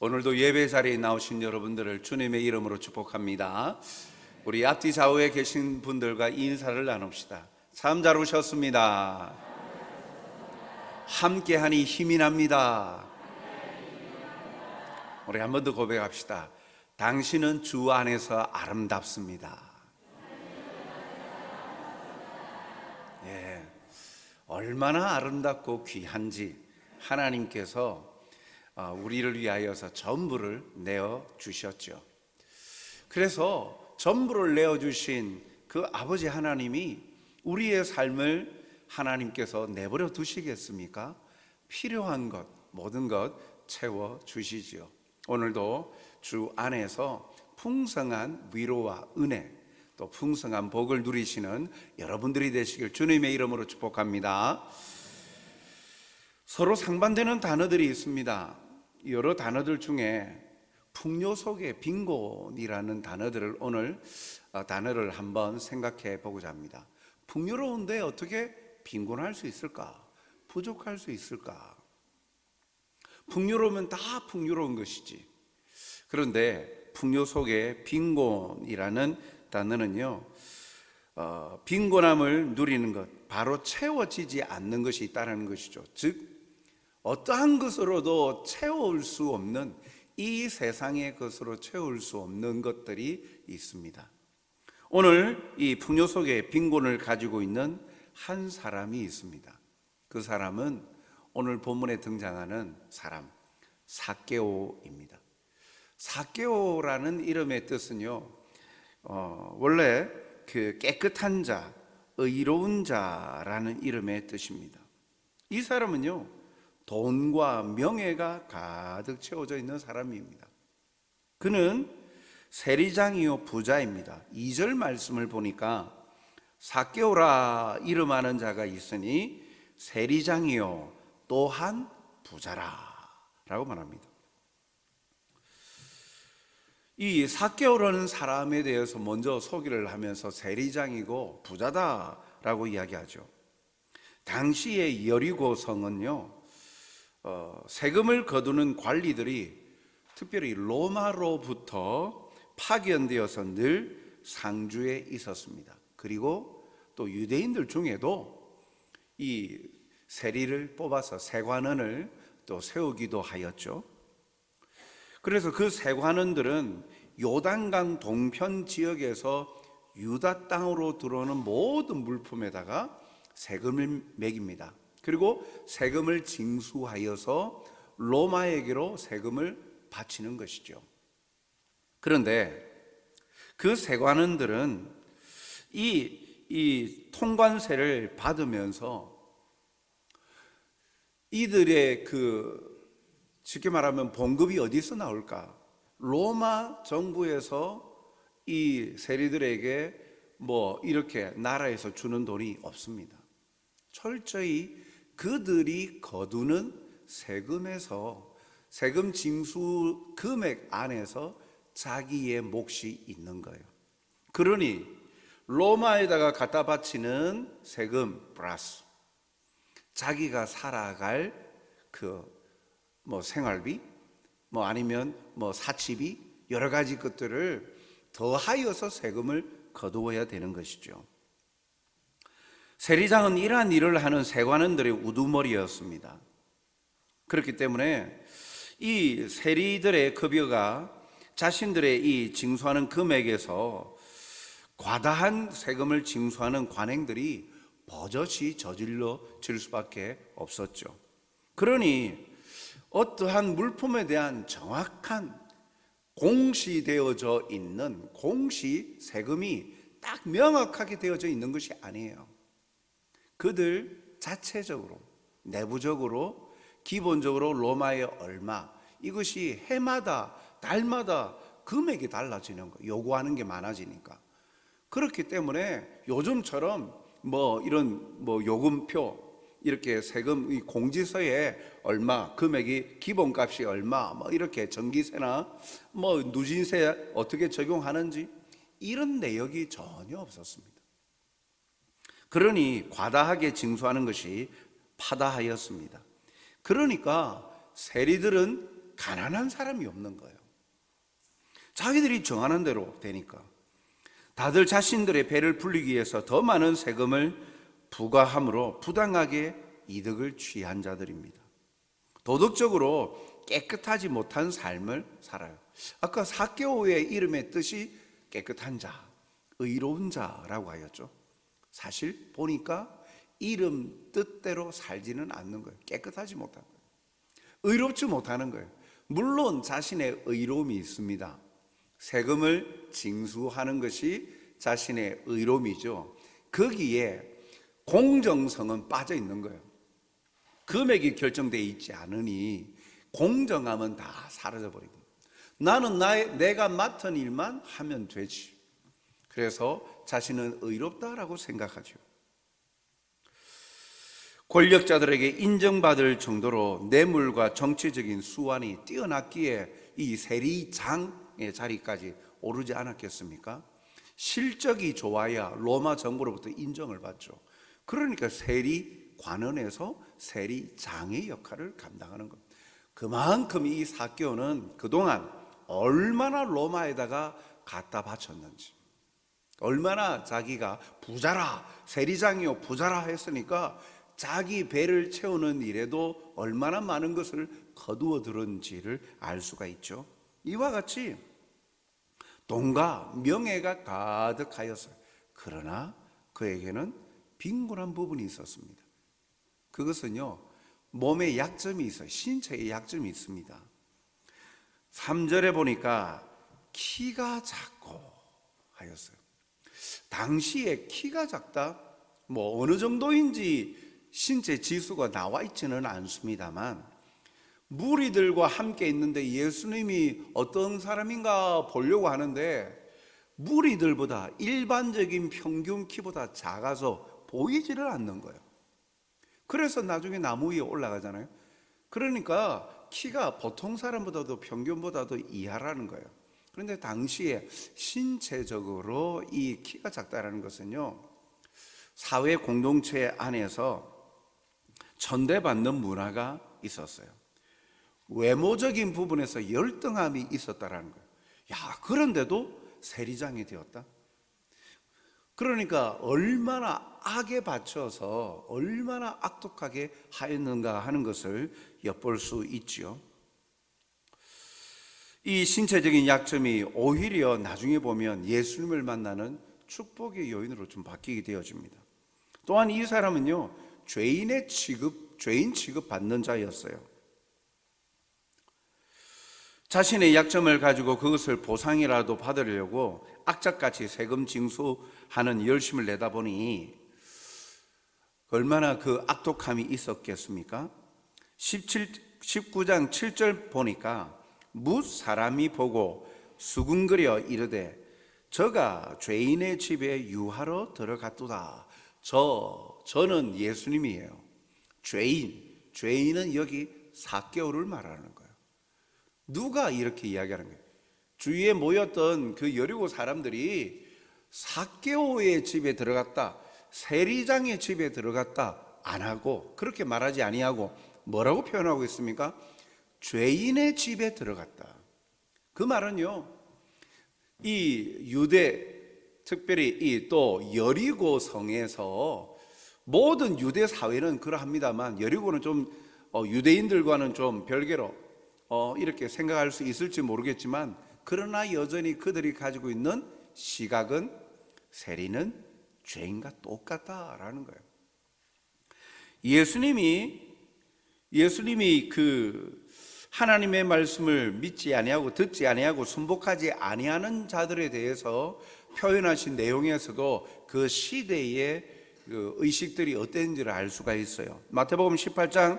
오늘도 예배 자리에 나오신 여러분들을 주님의 이름으로 축복합니다. 우리 앞뒤 좌우에 계신 분들과 인사를 나눕시다. 참 잘 오셨습니다. 함께하니 힘이 납니다. 우리 한 번 더 고백합시다. 당신은 주 안에서 아름답습니다. 예, 얼마나 아름답고 귀한지 하나님께서 우리를 위하여서 전부를 내어주셨죠. 그래서 전부를 내어주신 그 아버지 하나님이 우리의 삶을 하나님께서 내버려 두시겠습니까? 필요한 것, 모든 것 채워주시지요. 오늘도 주 안에서 풍성한 위로와 은혜, 또 풍성한 복을 누리시는 여러분들이 되시길 주님의 이름으로 축복합니다. 서로 상반되는 단어들이 있습니다. 여러 단어들 중에 풍요 속의 빈곤이라는 단어들을 오늘 단어를 한번 생각해 보고자 합니다. 풍요로운데 어떻게 빈곤할 수 있을까? 부족할 수 있을까? 풍요로우면 다 풍요로운 것이지. 그런데 풍요 속의 빈곤이라는 단어는요, 빈곤함을 누리는 것, 바로 채워지지 않는 것이 있다는 것이죠. 즉 어떠한 것으로도 채울 수 없는, 이 세상의 것으로 채울 수 없는 것들이 있습니다. 오늘 이 풍요 속에 빈곤을 가지고 있는 한 사람이 있습니다. 그 사람은 오늘 본문에 등장하는 사람, 삭개오입니다. 삭개오라는 이름의 뜻은요, 원래 그 깨끗한 자, 의로운 자라는 이름의 뜻입니다. 이 사람은요, 돈과 명예가 가득 채워져 있는 사람입니다. 그는 세리장이요 부자입니다. 2절 말씀을 보니까 삭개오라 이름하는 자가 있으니 세리장이요 또한 부자라 라고 말합니다. 이 삭개오라는 사람에 대해서 먼저 소개를 하면서 세리장이고 부자다라고 이야기하죠. 당시의 여리고 성은요, 세금을 거두는 관리들이 특별히 로마로부터 파견되어서 늘 상주에 있었습니다. 그리고 또 유대인들 중에도 이 세리를 뽑아서 세관원을 또 세우기도 하였죠. 그래서 그 세관원들은 요단강 동편 지역에서 유다 땅으로 들어오는 모든 물품에다가 세금을 매깁니다. 그리고 세금을 징수하여서 로마에게로 세금을 바치는 것이죠. 그런데 그 세관원들은 이 통관세를 받으면서 이들의 쉽게 말하면 봉급이 어디서 나올까? 로마 정부에서 이 세리들에게 이렇게 나라에서 주는 돈이 없습니다. 철저히 그들이 거두는 세금에서, 세금 징수 금액 안에서 자기의 몫이 있는 거예요. 그러니 로마에다가 갖다 바치는 세금 플러스 자기가 살아갈 생활비, 아니면 사치비, 여러 가지 것들을 더하여서 세금을 거두어야 되는 것이죠. 세리장은 이러한 일을 하는 세관원들의 우두머리였습니다. 그렇기 때문에 이 세리들의 급여가 자신들의 이 징수하는 금액에서 과다한 세금을 징수하는 관행들이 버젓이 저질러질 수밖에 없었죠. 그러니 어떠한 물품에 대한 정확한 공시되어져 있는 공시 세금이 딱 명확하게 되어져 있는 것이 아니에요. 그들 자체적으로, 내부적으로, 기본적으로 로마의 얼마, 이것이 해마다, 달마다 금액이 달라지는 거예요. 요구하는 게 많아지니까. 그렇기 때문에 요즘처럼 이런 요금표, 이렇게 세금 이 공지서에 얼마, 금액이 기본값이 얼마, 이렇게 전기세나 누진세 어떻게 적용하는지 이런 내역이 전혀 없었습니다. 그러니 과다하게 징수하는 것이 파다하였습니다. 그러니까 세리들은 가난한 사람이 없는 거예요. 자기들이 정하는 대로 되니까. 다들 자신들의 배를 불리기 위해서 더 많은 세금을 부과함으로 부당하게 이득을 취한 자들입니다. 도덕적으로 깨끗하지 못한 삶을 살아요. 아까 삭개오의 이름의 뜻이 깨끗한 자, 의로운 자라고 하였죠. 사실 보니까 이름 뜻대로 살지는 않는 거예요. 깨끗하지 못한 거예요. 의롭지 못하는 거예요. 물론 자신의 의로움이 있습니다. 세금을 징수하는 것이 자신의 의로움이죠. 거기에 공정성은 빠져 있는 거예요. 금액이 결정되어 있지 않으니 공정함은 다 사라져 버리고, 나는 내가 맡은 일만 하면 되지. 그래서 자신은 의롭다라고 생각하죠. 권력자들에게 인정받을 정도로 뇌물과 정치적인 수완이 뛰어났기에 이 세리장의 자리까지 오르지 않았겠습니까? 실적이 좋아야 로마 정부로부터 인정을 받죠. 그러니까 세리관원에서 세리장의 역할을 감당하는 겁니다. 그만큼 이 삭개오는 그동안 얼마나 로마에다가 갖다 바쳤는지, 얼마나 자기가 부자라, 세리장이요 부자라 했으니까 자기 배를 채우는 일에도 얼마나 많은 것을 거두어 들은지를 알 수가 있죠. 이와 같이 돈과 명예가 가득하였어요. 그러나 그에게는 빈곤한 부분이 있었습니다. 그것은요, 몸에 약점이 있어요. 신체에 약점이 있습니다. 3절에 보니까 키가 작고 하였어요. 당시에 키가 작다, 뭐 어느 정도인지 신체 지수가 나와 있지는 않습니다만, 무리들과 함께 있는데 예수님이 어떤 사람인가 보려고 하는데 무리들보다 일반적인 평균 키보다 작아서 보이지를 않는 거예요. 그래서 나중에 나무 위에 올라가잖아요. 그러니까 키가 보통 사람보다도 평균보다도 이하라는 거예요. 그런데 당시에 신체적으로 이 키가 작다라는 것은요, 사회 공동체 안에서 천대받는 문화가 있었어요. 외모적인 부분에서 열등함이 있었다라는 거예요. 야, 그런데도 세리장이 되었다? 그러니까 얼마나 악에 바쳐서 얼마나 악독하게 하였는가 하는 것을 엿볼 수 있지요. 이 신체적인 약점이 오히려 나중에 보면 예수님을 만나는 축복의 요인으로 좀 바뀌게 되어집니다. 또한 이 사람은요, 죄인 취급 받는 자였어요. 자신의 약점을 가지고 그것을 보상이라도 받으려고 악착같이 세금 징수하는 열심을 내다 보니 얼마나 그 악독함이 있었겠습니까? 19장 7절 보니까 뭇 사람이 보고 수군거려 이르되 저가 죄인의 집에 유하러 들어갔도다. 저는 예수님이에요. 죄인은 여기 삭개오를 말하는 거예요. 누가 이렇게 이야기하는 거예요? 주위에 모였던 그 여리고 사람들이 삭개오의 집에 들어갔다, 세리장의 집에 들어갔다 안 하고, 그렇게 말하지 아니하고 뭐라고 표현하고 있습니까? 죄인의 집에 들어갔다. 그 말은요, 이 유대, 특별히 이 또 여리고 성에서 모든 유대 사회는 그러합니다만 여리고는 좀 유대인들과는 좀 별개로 이렇게 생각할 수 있을지 모르겠지만, 그러나 여전히 그들이 가지고 있는 시각은 세리는 죄인과 똑같다라는 거예요. 예수님이 그 하나님의 말씀을 믿지 아니하고 듣지 아니하고 순복하지 아니하는 자들에 대해서 표현하신 내용에서도 그 시대의 그 의식들이 어땠는지를 알 수가 있어요. 마태복음 18장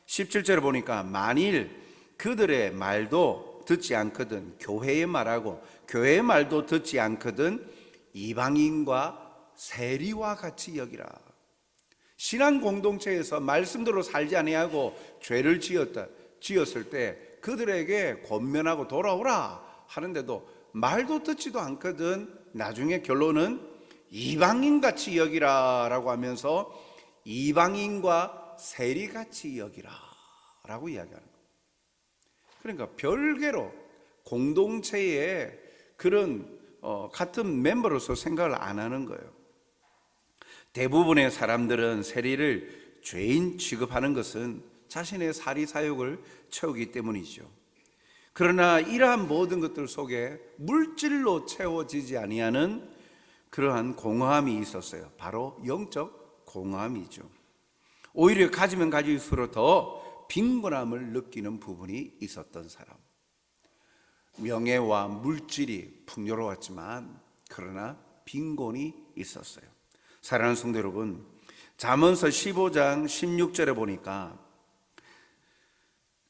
17절에 보니까 만일 그들의 말도 듣지 않거든 교회의 말하고 교회의 말도 듣지 않거든 이방인과 세리와 같이 여기라. 신앙 공동체에서 말씀대로 살지 아니하고 죄를 지었을 때 그들에게 권면하고 돌아오라 하는데도 말도 듣지도 않거든 나중에 결론은 이방인같이 여기라 라고 하면서 이방인과 세리같이 여기라 라고 이야기하는 거예요. 그러니까 별개로 공동체의 그런 같은 멤버로서 생각을 안 하는 거예요. 대부분의 사람들은 세리를 죄인 취급하는 것은 자신의 사리 사욕을 채우기 때문이죠. 그러나 이러한 모든 것들 속에 물질로 채워지지 아니하는 그러한 공허함이 있었어요. 바로 영적 공허함이죠. 오히려 가지면 가질수록 더 빈곤함을 느끼는 부분이 있었던 사람. 명예와 물질이 풍요로웠지만 그러나 빈곤이 있었어요. 사랑하는 성도 여러분, 잠언서 15장 16절에 보니까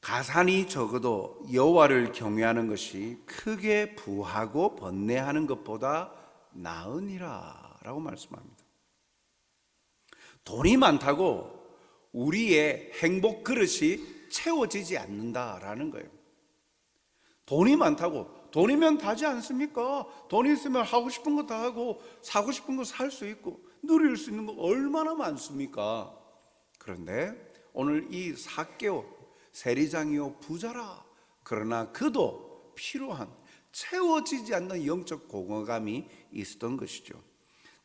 가산이 적어도 여호와를 경외하는 것이 크게 부하고 번뇌하는 것보다 나으니라 라고 말씀합니다. 돈이 많다고 우리의 행복 그릇이 채워지지 않는다라는 거예요. 돈이 많다고, 돈이면 다지 않습니까? 돈이 있으면 하고 싶은 거 다 하고 사고 싶은 거 살 수 있고 누릴 수 있는 거 얼마나 많습니까? 그런데 오늘 이 삭개오 세리장이요 부자라, 그러나 그도 필요한 채워지지 않는 영적 공허감이 있었던 것이죠.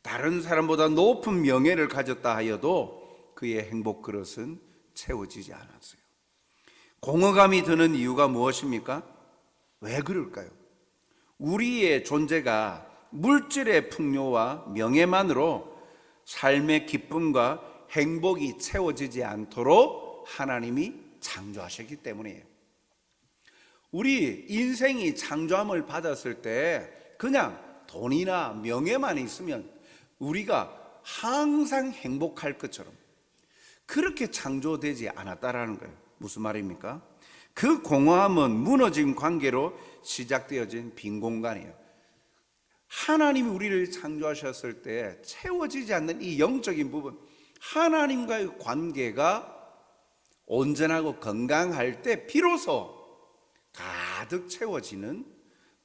다른 사람보다 높은 명예를 가졌다 하여도 그의 행복 그릇은 채워지지 않았어요. 공허감이 드는 이유가 무엇입니까? 왜 그럴까요? 우리의 존재가 물질의 풍요와 명예만으로 삶의 기쁨과 행복이 채워지지 않도록 하나님이 창조하셨기 때문이에요. 우리 인생이 창조함을 받았을 때 그냥 돈이나 명예만 있으면 우리가 항상 행복할 것처럼 그렇게 창조되지 않았다라는 거예요. 무슨 말입니까? 그 공허함은 무너진 관계로 시작되어진 빈 공간이에요. 하나님이 우리를 창조하셨을 때 채워지지 않는 이 영적인 부분, 하나님과의 관계가 온전하고 건강할 때 비로소 가득 채워지는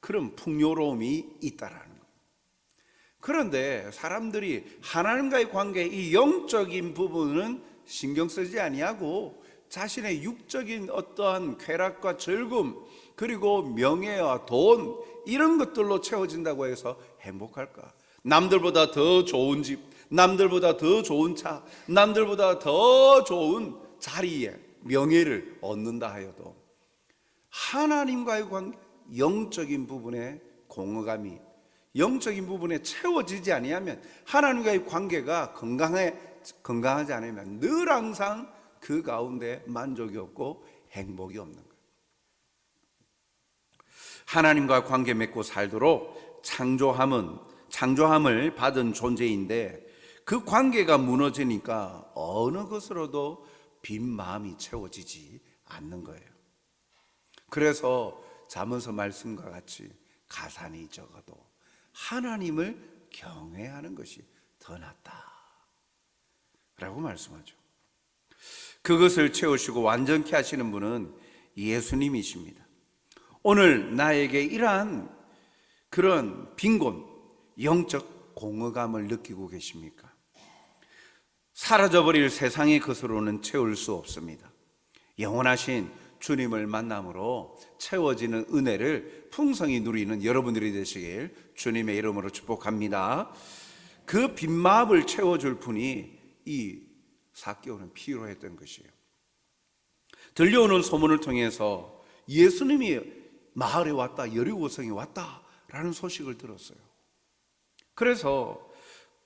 그런 풍요로움이 있다라는 거예요. 그런데 사람들이 하나님과의 관계, 이 영적인 부분은 신경 쓰지 아니하고 자신의 육적인 어떠한 쾌락과 즐거움, 그리고 명예와 돈, 이런 것들로 채워진다고 해서 행복할까? 남들보다 더 좋은 집, 남들보다 더 좋은 차, 남들보다 더 좋은 자리에 명예를 얻는다 하여도 하나님과의 관계, 영적인 부분의 공허감이, 영적인 부분에 채워지지 아니하면, 하나님과의 관계가 건강하지 않으면 늘 항상 그 가운데 만족이 없고 행복이 없는 거예요. 하나님과 관계 맺고 살도록 창조함을 받은 존재인데 그 관계가 무너지니까 어느 것으로도 빈 마음이 채워지지 않는 거예요. 그래서 잠언서 말씀과 같이 가산이 적어도 하나님을 경외하는 것이 더 낫다 라고 말씀하죠. 그것을 채우시고 완전케 하시는 분은 예수님이십니다. 오늘 나에게 이러한 그런 빈곤, 영적 공허감을 느끼고 계십니까? 사라져버릴 세상의 것으로는 채울 수 없습니다. 영원하신 주님을 만남으로 채워지는 은혜를 풍성히 누리는 여러분들이 되시길 주님의 이름으로 축복합니다. 그 빈마음을 채워줄 분이 이 삭개오는 필요했던 것이에요. 들려오는 소문을 통해서 예수님이 마을에 왔다, 여리고성에 왔다라는 소식을 들었어요. 그래서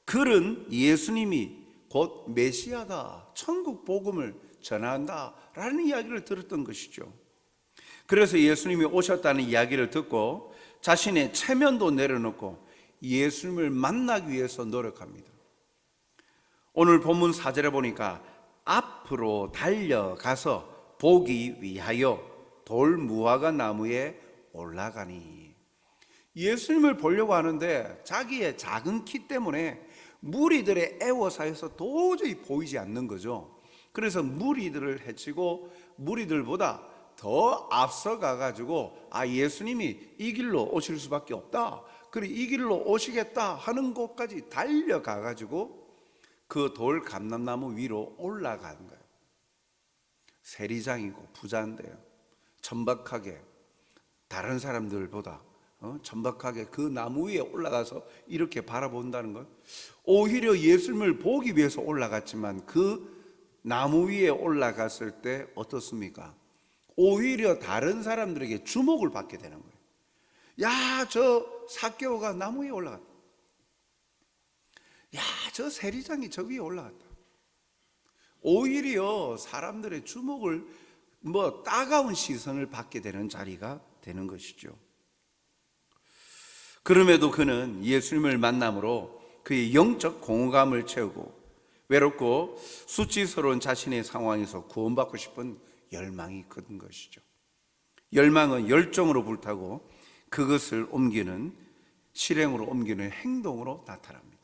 그는 예수님이 곧 메시아다, 천국 복음을 전한다라는 이야기를 들었던 것이죠. 그래서 예수님이 오셨다는 이야기를 듣고 자신의 체면도 내려놓고 예수님을 만나기 위해서 노력합니다. 오늘 본문 4절에 보니까 앞으로 달려가서 보기 위하여 돌무화과 나무에 올라가니, 예수님을 보려고 하는데 자기의 작은 키 때문에 무리들의 애워사에서 도저히 보이지 않는 거죠. 그래서 무리들을 해치고 무리들보다 더 앞서가 가지고 예수님이 이 길로 오실 수밖에 없다, 그리고 이 길로 오시겠다 하는 곳까지 달려가 가지고 그 돌 감람나무 위로 올라가는 거예요. 세리장이고 부자인데요, 천박하게 다른 사람들보다 천박하게 그 나무 위에 올라가서 이렇게 바라본다는 것, 오히려 예수님을 보기 위해서 올라갔지만 그 나무 위에 올라갔을 때 어떻습니까? 오히려 다른 사람들에게 주목을 받게 되는 거예요. 야, 저 삭개오가 나무 위에 올라갔다. 야, 저 세리장이 저 위에 올라갔다. 오히려 사람들의 주목을 따가운 시선을 받게 되는 자리가 되는 것이죠. 그럼에도 그는 예수님을 만남으로 그의 영적 공허감을 채우고 외롭고 수치스러운 자신의 상황에서 구원받고 싶은 열망이 큰 것이죠. 열망은 열정으로 불타고 그것을 실행으로 옮기는 행동으로 나타납니다.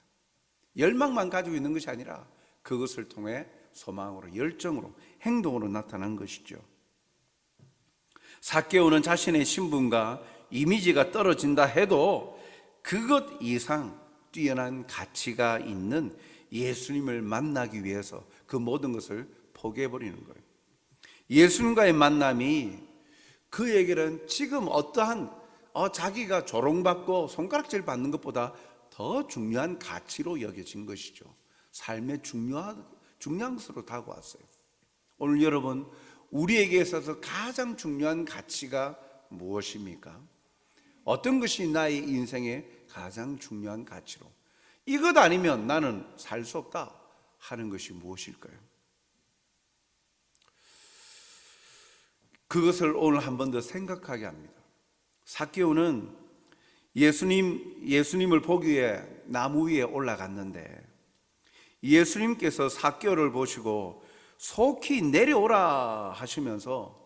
열망만 가지고 있는 것이 아니라 그것을 통해 소망으로, 열정으로, 행동으로 나타난 것이죠. 삭개오는 자신의 신분과 이미지가 떨어진다 해도 그것 이상 뛰어난 가치가 있는 예수님을 만나기 위해서 그 모든 것을 포기해버리는 거예요. 예수님과의 만남이 그에게는 지금 어떠한 자기가 조롱받고 손가락질 받는 것보다 더 중요한 가치로 여겨진 것이죠. 삶의 중요한 것으로 다가왔어요. 오늘 여러분, 우리에게 있어서 가장 중요한 가치가 무엇입니까? 어떤 것이 나의 인생의 가장 중요한 가치로, 이것 아니면 나는 살 수 없다 하는 것이 무엇일까요? 그것을 오늘 한 번 더 생각하게 합니다. 삭개오는 예수님을 보기 위해 나무 위에 올라갔는데 예수님께서 삭개오를 보시고 속히 내려오라 하시면서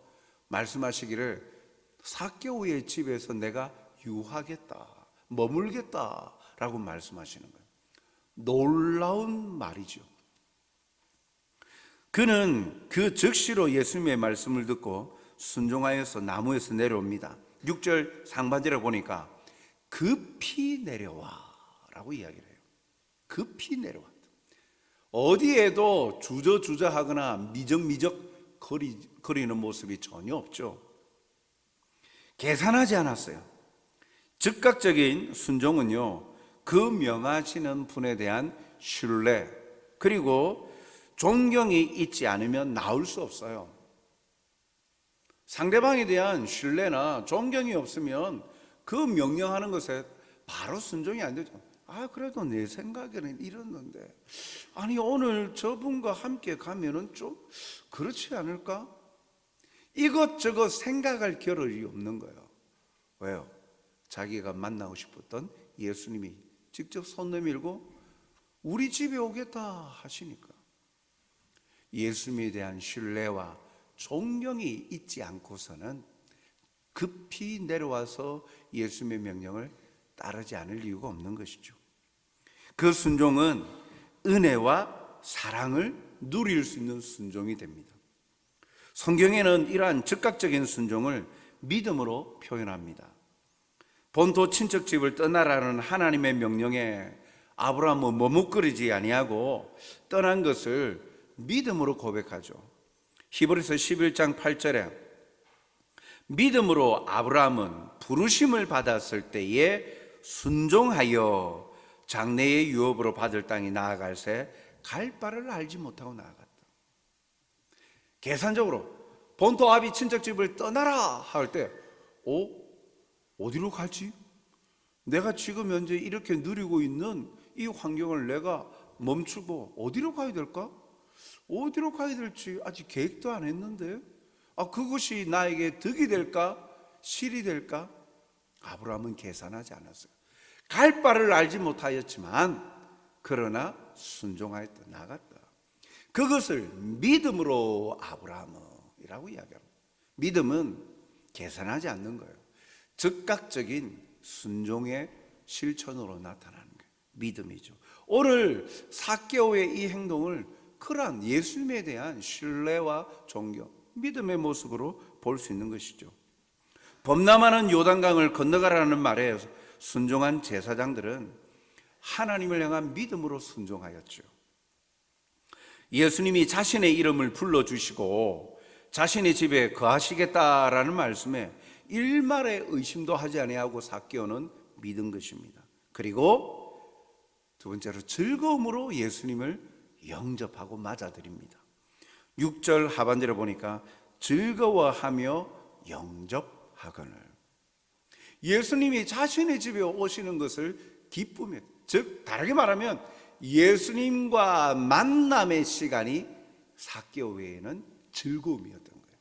말씀하시기를 삭개오의 집에서 내가 유하겠다, 머물겠다라고 말씀하시는 거예요. 놀라운 말이죠. 그는 그 즉시로 예수님의 말씀을 듣고 순종하여서 나무에서 내려옵니다. 6절 상반절에 보니까 급히 내려와 라고 이야기를 해요. 급히 내려왔다. 어디에도 주저하거나 미적미적 거리는 모습이 전혀 없죠. 계산하지 않았어요. 즉각적인 순종은요, 그 명하시는 분에 대한 신뢰 그리고 존경이 있지 않으면 나올 수 없어요. 상대방에 대한 신뢰나 존경이 없으면 그 명령하는 것에 바로 순종이 안 되죠. 그래도 내 생각에는 이랬는데, 아니 오늘 저분과 함께 가면은 좀 그렇지 않을까? 이것저것 생각할 겨를이 없는 거예요. 왜요? 자기가 만나고 싶었던 예수님이 직접 손 내밀고 우리 집에 오겠다 하시니까 예수님에 대한 신뢰와 존경이 있지 않고서는 급히 내려와서 예수님의 명령을 따르지 않을 이유가 없는 것이죠. 그 순종은 은혜와 사랑을 누릴 수 있는 순종이 됩니다. 성경에는 이러한 즉각적인 순종을 믿음으로 표현합니다. 본토 친척집을 떠나라는 하나님의 명령에 아브라함은 머뭇거리지 아니하고 떠난 것을 믿음으로 고백하죠. 히브리서 11장 8절에 믿음으로 아브라함은 부르심을 받았을 때에 순종하여 장래의 유업으로 받을 땅이 나아갈새 갈 바를 알지 못하고 나아갔다. 계산적으로 본토 아비 친척집을 떠나라 할 때 어디로 갈지? 내가 지금 현재 이렇게 누리고 있는 이 환경을 내가 멈추고 어디로 가야 될까? 어디로 가야 될지 아직 계획도 안 했는데 그것이 나에게 득이 될까? 실이 될까? 아브라함은 계산하지 않았어요. 갈 바를 알지 못하였지만 그러나 순종하였다, 나갔다. 그것을 믿음으로 아브라함이라고 이야기합니다. 믿음은 계산하지 않는 거예요. 즉각적인 순종의 실천으로 나타나는 거예요. 믿음이죠. 오늘 삭개오의 이 행동을 그러한 예수님에 대한 신뢰와 존경, 믿음의 모습으로 볼 수 있는 것이죠. 범람하는 요단강을 건너가라는 말에 순종한 제사장들은 하나님을 향한 믿음으로 순종하였죠. 예수님이 자신의 이름을 불러주시고 자신의 집에 거하시겠다라는 말씀에 일말의 의심도 하지 아니하고 삭개오는 믿은 것입니다. 그리고 두 번째로 즐거움으로 예수님을 영접하고 맞아들입니다. 6절 하반절에 보니까 즐거워하며 영접하거늘. 예수님이 자신의 집에 오시는 것을 기쁨에, 즉 다르게 말하면 예수님과 만남의 시간이 삭개오 외에는 즐거움이었던 거예요.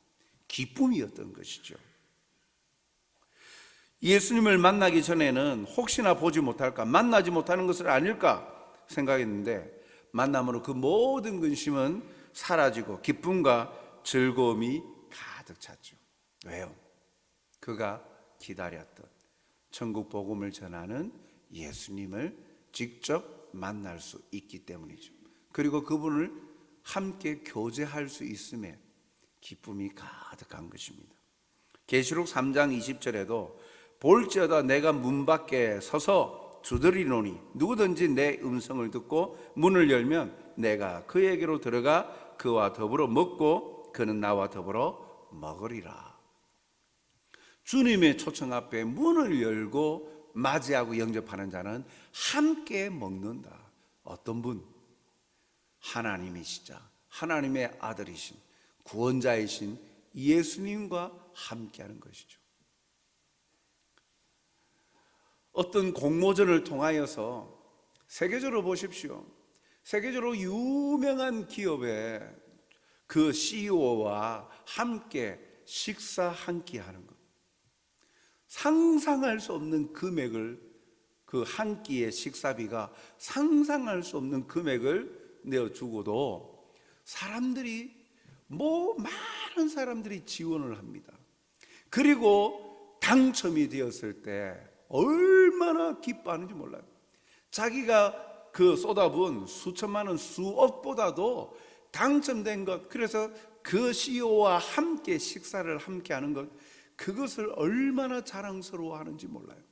기쁨이었던 것이죠. 예수님을 만나기 전에는 혹시나 보지 못할까, 만나지 못하는 것을 아닐까 생각했는데 만남으로 그 모든 근심은 사라지고 기쁨과 즐거움이 가득 찼죠. 왜요? 그가 기다렸던 천국 복음을 전하는 예수님을 직접 만날 수 있기 때문이죠. 그리고 그분을 함께 교제할 수 있음에 기쁨이 가득한 것입니다. 계시록 3장 20절에도 볼지어다 내가 문 밖에 서서 두드리노니 누구든지 내 음성을 듣고 문을 열면 내가 그에게로 들어가 그와 더불어 먹고 그는 나와 더불어 먹으리라. 주님의 초청 앞에 문을 열고 맞이하고 영접하는 자는 함께 먹는다. 어떤 분? 하나님이시자 하나님의 아들이신 구원자이신 예수님과 함께하는 것이죠. 어떤 공모전을 통하여서 세계적으로 보십시오. 세계적으로 유명한 기업의 그 CEO와 함께 식사 한 끼 하는 것. 상상할 수 없는 금액을, 그 한 끼의 식사비가 상상할 수 없는 금액을 내어주고도 사람들이, 많은 사람들이 지원을 합니다. 그리고 당첨이 되었을 때 얼마나 기뻐하는지 몰라요. 자기가 그 쏟아부은 수천만 원, 수억보다도 당첨된 것, 그래서 그 CEO와 함께 식사를 함께 하는 것, 그것을 얼마나 자랑스러워하는지 몰라요.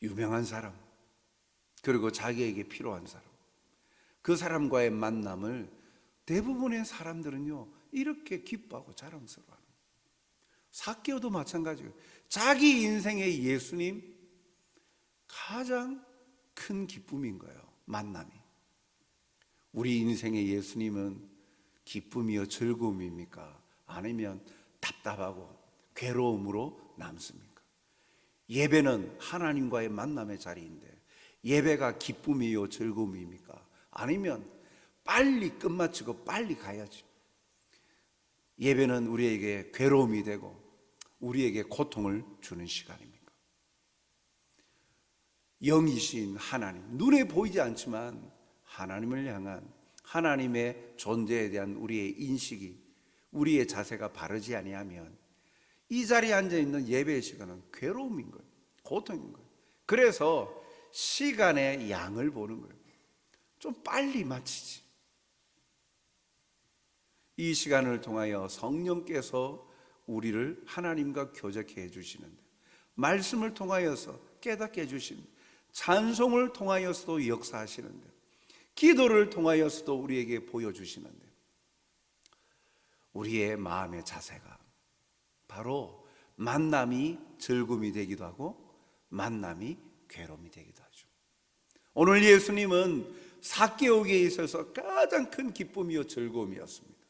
유명한 사람, 그리고 자기에게 필요한 사람, 그 사람과의 만남을 대부분의 사람들은요 이렇게 기뻐하고 자랑스러워하는 거예요. 삭개오도 마찬가지예요. 자기 인생의 예수님 가장 큰 기쁨인 거예요. 만남이. 우리 인생의 예수님은 기쁨이요 즐거움입니까? 아니면 답답하고 괴로움으로 남습니까? 예배는 하나님과의 만남의 자리인데 예배가 기쁨이요 즐거움입니까? 아니면 빨리 끝마치고 빨리 가야지. 예배는 우리에게 괴로움이 되고 우리에게 고통을 주는 시간입니까? 영이신 하나님, 눈에 보이지 않지만 하나님을 향한 하나님의 존재에 대한 우리의 인식이, 우리의 자세가 바르지 아니하면 이 자리에 앉아있는 예배의 시간은 괴로움인 거예요. 고통인 거예요. 그래서 시간의 양을 보는 거예요. 좀 빨리 마치지. 이 시간을 통하여 성령께서 우리를 하나님과 교제케 해주시는데, 말씀을 통하여서 깨닫게 해주시는데, 찬송을 통하여서도 역사하시는데, 기도를 통하여서도 우리에게 보여주시는데, 우리의 마음의 자세가 바로 만남이 즐거움이 되기도 하고 만남이 괴로움이 되기도 하죠. 오늘 예수님은 삭개오에게 있어서 가장 큰 기쁨이요 즐거움이었습니다.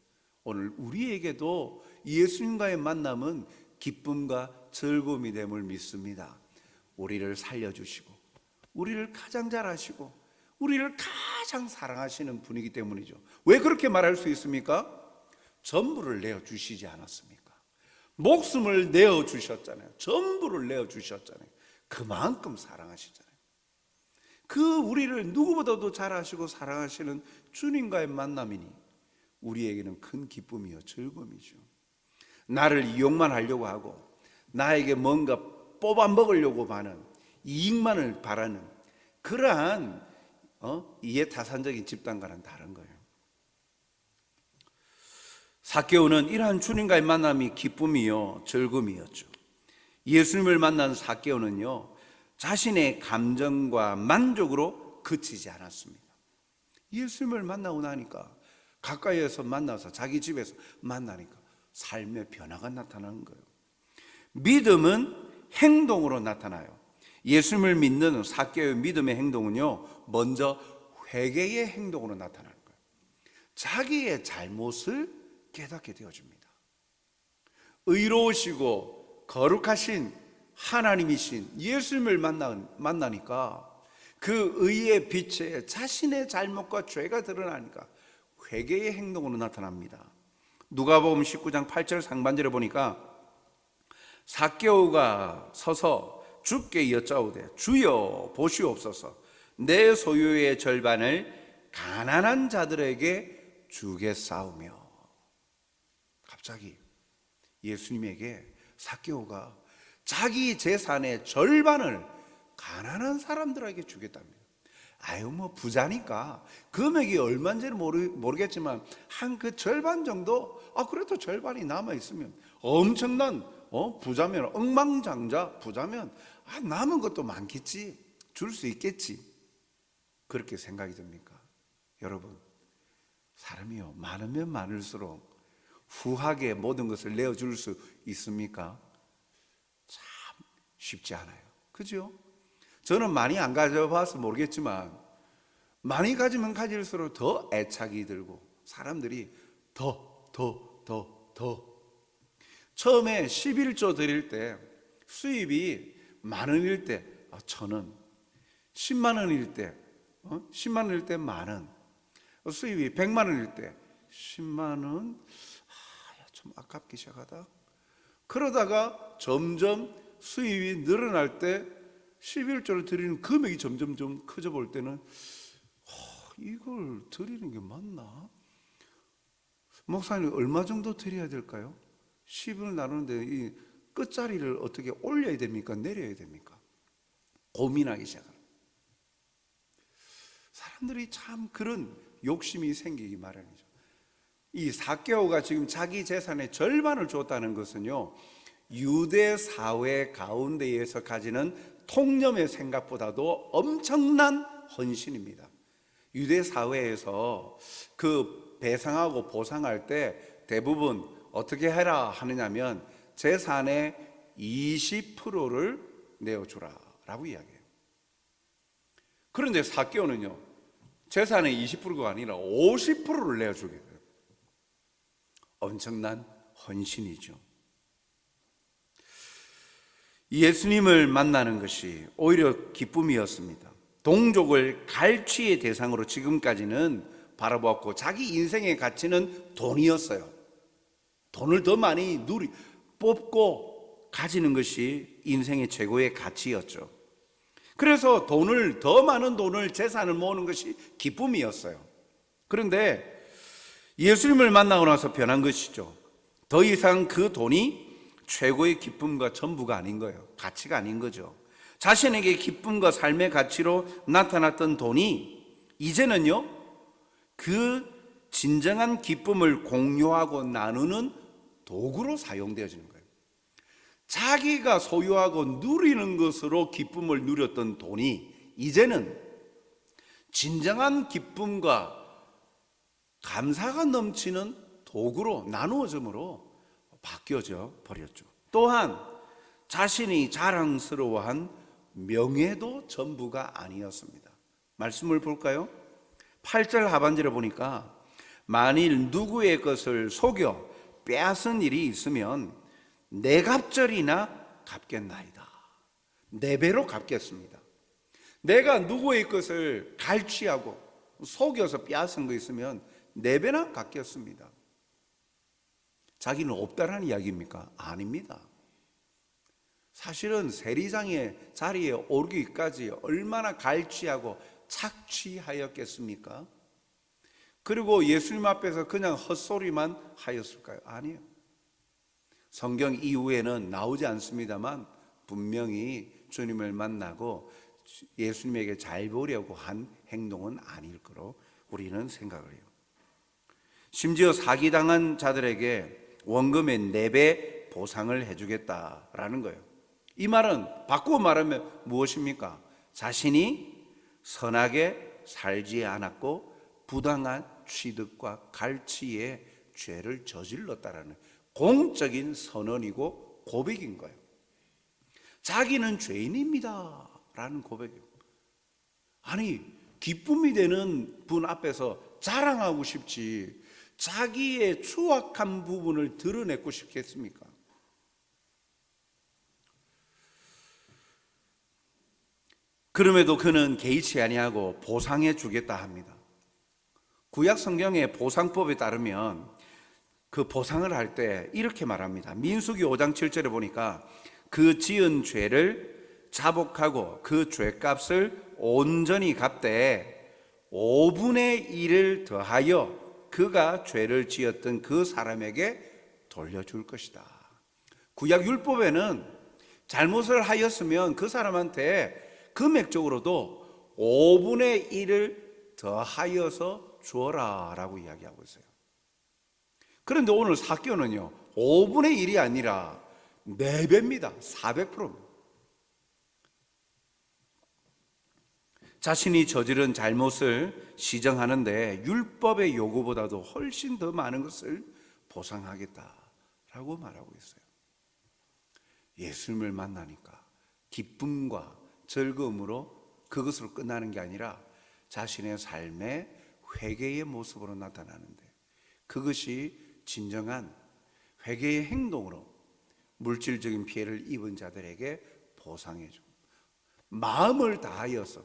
오늘 우리에게도 예수님과의 만남은 기쁨과 즐거움이 됨을 믿습니다. 우리를 살려주시고 우리를 가장 잘 아시고 우리를 가장 사랑하시는 분이기 때문이죠. 왜 그렇게 말할 수 있습니까? 전부를 내어주시지 않았습니까? 목숨을 내어주셨잖아요. 전부를 내어주셨잖아요. 그만큼 사랑하시잖아요. 그 우리를 누구보다도 잘 아시고 사랑하시는 주님과의 만남이니 우리에게는 큰 기쁨이요 즐거움이죠. 나를 이용만 하려고 하고 나에게 뭔가 뽑아 먹으려고 하는, 이익만을 바라는 그러한 이해타산적인 집단과는 다른 거예요. 삭개오는 이러한 주님과의 만남이 기쁨이요 즐거움이었죠. 예수님을 만난 삭개오는요 자신의 감정과 만족으로 그치지 않았습니다. 예수님을 만나고 나니까 가까이에서 만나서 자기 집에서 만나니까 삶의 변화가 나타나는 거예요. 믿음은 행동으로 나타나요. 예수님을 믿는 삭개오의 믿음의 행동은요, 먼저 회개의 행동으로 나타나는 거예요. 자기의 잘못을 깨닫게 되어줍니다. 의로우시고 거룩하신 하나님이신 예수님을 만나니까 그 의의 빛에 자신의 잘못과 죄가 드러나니까 회개의 행동으로 나타납니다. 누가복음 19장 8절 상반절에 보니까 삭개오가 서서 주께 여짜오되 주여 보시옵소서 내 소유의 절반을 가난한 자들에게 주겠사오며. 갑자기 예수님에게 삭개오가 자기 재산의 절반을 가난한 사람들에게 주겠답니다. 아유, 뭐 부자니까 금액이 얼마인지는 모르겠지만 한 그 절반 정도, 그래도 절반이 남아 있으면 엄청난 부자면, 억만장자 부자면 남은 것도 많겠지, 줄 수 있겠지, 그렇게 생각이 듭니까? 여러분, 사람이요, 많으면 많을수록 후하게 모든 것을 내어줄 수 있습니까? 참 쉽지 않아요. 그죠? 저는 많이 안 가져봐서 모르겠지만 많이 가지면 가질수록 더 애착이 들고 사람들이 더 처음에 11조 드릴 때 수입이 만 원일 때 1,000원, 10만 원일 때 10만 원일 때 만 원, 수입이 100만 원일 때 10만 원, 좀 아깝기 시작하다. 그러다가 점점 수입이 늘어날 때 11조를 드리는 금액이 점점 커져 볼 때는 이걸 드리는 게 맞나? 목사님 얼마 정도 드려야 될까요? 10을 나누는데 이 끝자리를 어떻게 올려야 됩니까? 내려야 됩니까? 고민하기 시작합니다. 사람들이 참 그런 욕심이 생기기 마련이죠. 이 삭개오가 지금 자기 재산의 절반을 줬다는 것은요, 유대 사회 가운데에서 가지는 통념의 생각보다도 엄청난 헌신입니다. 유대 사회에서 그 배상하고 보상할 때 대부분 어떻게 해라 하느냐면 재산의 20%를 내어주라 라고 이야기해요. 그런데 삭개오는요, 재산의 20%가 아니라 50%를 내어주게 돼요. 엄청난 헌신이죠. 예수님을 만나는 것이 오히려 기쁨이었습니다. 동족을 갈취의 대상으로 지금까지는 바라보았고 자기 인생의 가치는 돈이었어요. 돈을 더 많이 뽑고 가지는 것이 인생의 최고의 가치였죠. 그래서 더 많은 돈을, 재산을 모으는 것이 기쁨이었어요. 그런데 예수님을 만나고 나서 변한 것이죠. 더 이상 그 돈이 최고의 기쁨과 전부가 아닌 거예요. 가치가 아닌 거죠. 자신에게 기쁨과 삶의 가치로 나타났던 돈이 이제는요, 그 진정한 기쁨을 공유하고 나누는 도구로 사용되어지는 거예요. 자기가 소유하고 누리는 것으로 기쁨을 누렸던 돈이 이제는 진정한 기쁨과 감사가 넘치는 도구로, 나누어짐으로 바뀌어져 버렸죠. 또한 자신이 자랑스러워한 명예도 전부가 아니었습니다. 말씀을 볼까요? 8절 하반절에 보니까 만일 누구의 것을 속여 빼앗은 일이 있으면 네 갑절이나 갚겠나이다. 네 배로 갚겠습니다. 내가 누구의 것을 갈취하고 속여서 빼앗은 거 있으면 네 배나 갚겠습니다. 자기는 없다라는 이야기입니까? 아닙니다. 사실은 세리장의 자리에 오르기까지 얼마나 갈취하고 착취하였겠습니까? 그리고 예수님 앞에서 그냥 헛소리만 하였을까요? 아니에요. 성경 이후에는 나오지 않습니다만 분명히 주님을 만나고 예수님에게 잘 보려고 한 행동은 아닐 거로 우리는 생각을 해요. 심지어 사기당한 자들에게 원금의 4배 보상을 해주겠다라는 거예요. 이 말은 바꾸어 말하면 무엇입니까? 자신이 선하게 살지 않았고 부당한 취득과 갈취의 죄를 저질렀다라는 공적인 선언이고 고백인 거예요. 자기는 죄인입니다 라는 고백이에요. 아니, 기쁨이 되는 분 앞에서 자랑하고 싶지 자기의 추악한 부분을 드러내고 싶겠습니까? 그럼에도 그는 개의치 아니하고 보상해 주겠다 합니다. 구약 성경의 보상법에 따르면 그 보상을 할 때 이렇게 말합니다. 민수기 5장 7절에 보니까 그 지은 죄를 자복하고 그 죄값을 온전히 갚되 5분의 1을 더하여 그가 죄를 지었던 그 사람에게 돌려줄 것이다. 구약 율법에는 잘못을 하였으면 그 사람한테 금액적으로도 5분의 1을 더하여서 주어라 라고 이야기하고 있어요. 그런데 오늘 사개오는요 5분의 1이 아니라 4배입니다. 400%입니다. 자신이 저지른 잘못을 시정하는데 율법의 요구보다도 훨씬 더 많은 것을 보상하겠다라고 말하고 있어요. 예수님을 만나니까 기쁨과 즐거움으로 그것으로 끝나는 게 아니라 자신의 삶의 회개의 모습으로 나타나는데 그것이 진정한 회개의 행동으로 물질적인 피해를 입은 자들에게 보상해주고 마음을 다하여서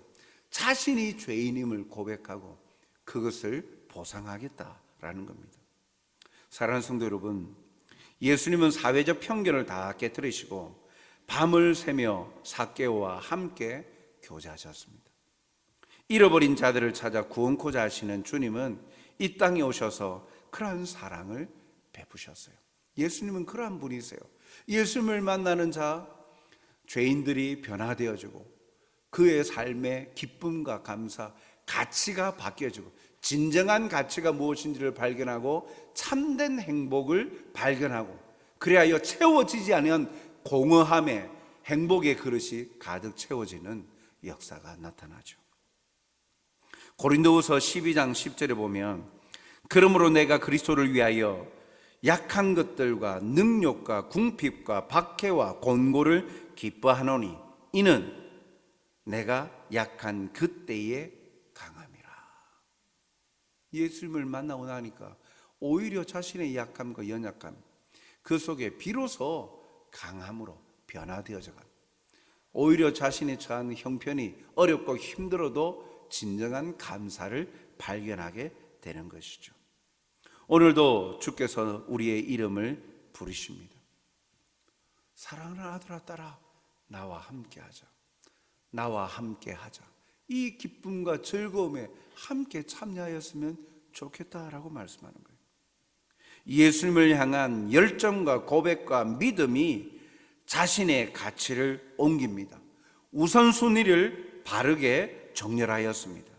자신이 죄인임을 고백하고 그것을 보상하겠다라는 겁니다. 사랑하는 성도 여러분, 예수님은 사회적 편견을 다 깨뜨리시고 밤을 새며 삭개오와 함께 교제하셨습니다. 잃어버린 자들을 찾아 구원코자 하시는 주님은 이 땅에 오셔서 그러한 사랑을 베푸셨어요. 예수님은 그러한 분이세요. 예수님을 만나는 자, 죄인들이 변화되어지고 그의 삶의 기쁨과 감사, 가치가 바뀌어지고 진정한 가치가 무엇인지를 발견하고 참된 행복을 발견하고 그리하여 채워지지 않은 공허함에 행복의 그릇이 가득 채워지는 역사가 나타나죠. 고린도후서 12장 10절에 보면 그러므로 내가 그리스도를 위하여 약한 것들과 능욕과 궁핍과 박해와 곤고를 기뻐하노니 이는 내가 약한 그때의 강함이라. 예수님을 만나고 나니까 오히려 자신의 약함과 연약함 그 속에 비로소 강함으로 변화되어져 갑니다. 오히려 자신이 처한 형편이 어렵고 힘들어도 진정한 감사를 발견하게 되는 것이죠. 오늘도 주께서 우리의 이름을 부르십니다. 사랑하는 아들아 딸아 나와 함께하자. 나와 함께하자. 이 기쁨과 즐거움에 함께 참여하였으면 좋겠다라고 말씀하는 거예요. 예수님을 향한 열정과 고백과 믿음이 자신의 가치를 옮깁니다. 우선순위를 바르게 정렬하였습니다.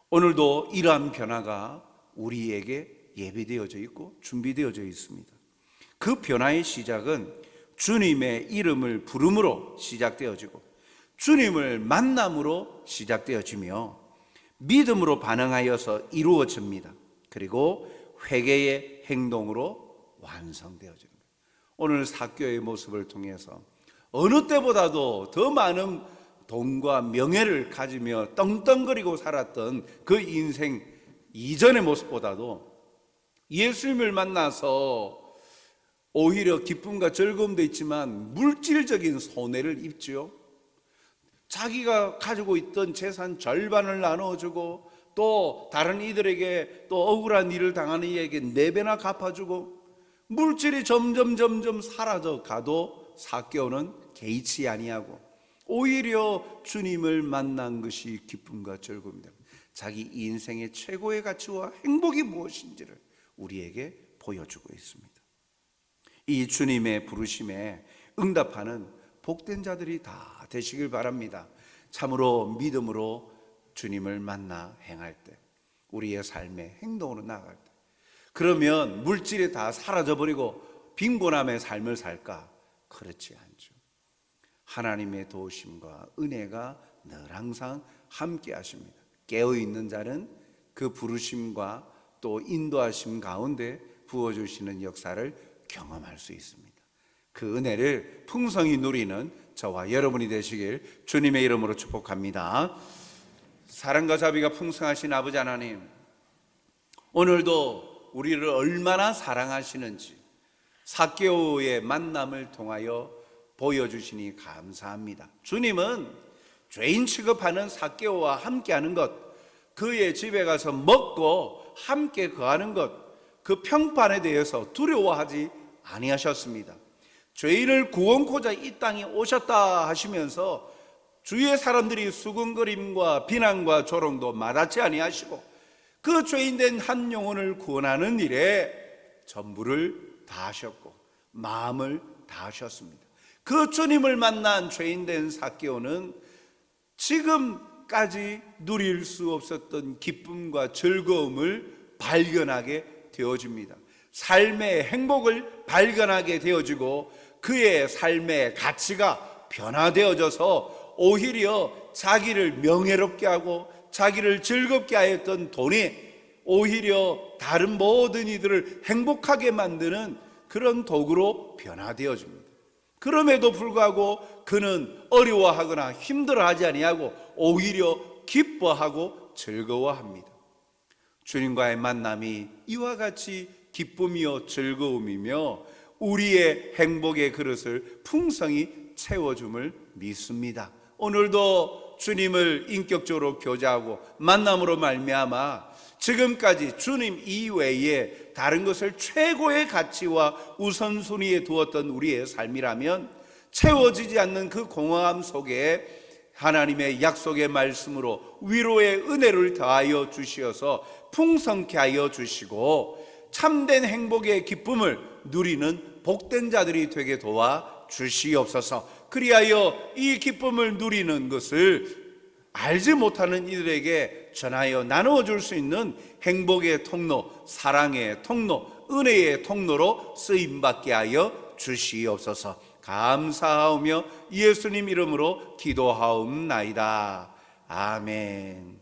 오늘도 이러한 변화가 우리에게 예비되어져 있고 준비되어져 있습니다. 그 변화의 시작은 주님의 이름을 부름으로 시작되어지고 주님을 만남으로 시작되어지며 믿음으로 반응하여서 이루어집니다. 그리고 회개의 행동으로 완성되어집니다. 오늘 사교의 모습을 통해서 어느 때보다도 더 많은 돈과 명예를 가지며 떵떵거리고 살았던 그 인생 이전의 모습보다도 예수님을 만나서 오히려 기쁨과 즐거움도 있지만 물질적인 손해를 입지요. 자기가 가지고 있던 재산 절반을 나눠주고 또 다른 이들에게 또 억울한 일을 당하는 이에게 4배나 갚아주고 물질이 점점 사라져 가도 사개오는 개의치 아니하고 오히려 주님을 만난 것이 기쁨과 즐거움입니다. 자기 인생의 최고의 가치와 행복이 무엇인지를 우리에게 보여주고 있습니다. 이 주님의 부르심에 응답하는 복된 자들이 다 되시길 바랍니다. 참으로 믿음으로 주님을 만나 행할 때 우리의 삶의 행동으로 나아갈 때 그러면 물질이 다 사라져버리고 빈곤함의 삶을 살까? 그렇지 않죠. 하나님의 도우심과 은혜가 늘 항상 함께 하십니다. 깨어있는 자는 그 부르심과 또 인도하심 가운데 부어주시는 역사를 경험할 수 있습니다. 그 은혜를 풍성히 누리는 저와 여러분이 되시길 주님의 이름으로 축복합니다. 사랑과 자비가 풍성하신 아버지 하나님, 오늘도 우리를 얼마나 사랑하시는지 삭개오의 만남을 통하여 보여주시니 감사합니다. 주님은 죄인 취급하는 삭개오와 함께하는 것, 그의 집에 가서 먹고 함께 거하는 것, 그 평판에 대해서 두려워하지 아니하셨습니다. 죄인을 구원코자 이 땅에 오셨다 하시면서 주위의 사람들이 수군거림과 비난과 조롱도 마다치 아니하시고 그 죄인된 한 영혼을 구원하는 일에 전부를 다하셨고 마음을 다하셨습니다. 그 주님을 만난 죄인된 삭개오는 지금까지 누릴 수 없었던 기쁨과 즐거움을 발견하게 되어집니다. 삶의 행복을 발견하게 되어지고 그의 삶의 가치가 변화되어져서 오히려 자기를 명예롭게 하고 자기를 즐겁게 하였던 돈이 오히려 다른 모든 이들을 행복하게 만드는 그런 도구로 변화되어집니다. 그럼에도 불구하고 그는 어려워하거나 힘들어하지 아니하고 오히려 기뻐하고 즐거워합니다. 주님과의 만남이 이와 같이 기쁨이요 즐거움이며 우리의 행복의 그릇을 풍성히 채워줌을 믿습니다. 오늘도 주님을 인격적으로 교제하고 만남으로 말미암아 지금까지 주님 이외에 다른 것을 최고의 가치와 우선순위에 두었던 우리의 삶이라면 채워지지 않는 그 공허함 속에 하나님의 약속의 말씀으로 위로의 은혜를 더하여 주시어서 풍성케 하여 주시고 참된 행복의 기쁨을 누리는 복된 자들이 되게 도와 주시옵소서. 그리하여 이 기쁨을 누리는 것을 알지 못하는 이들에게 전하여 나누어 줄 수 있는 행복의 통로, 사랑의 통로, 은혜의 통로로 쓰임받게 하여 주시옵소서. 감사하오며 예수님 이름으로 기도하옵나이다. 아멘.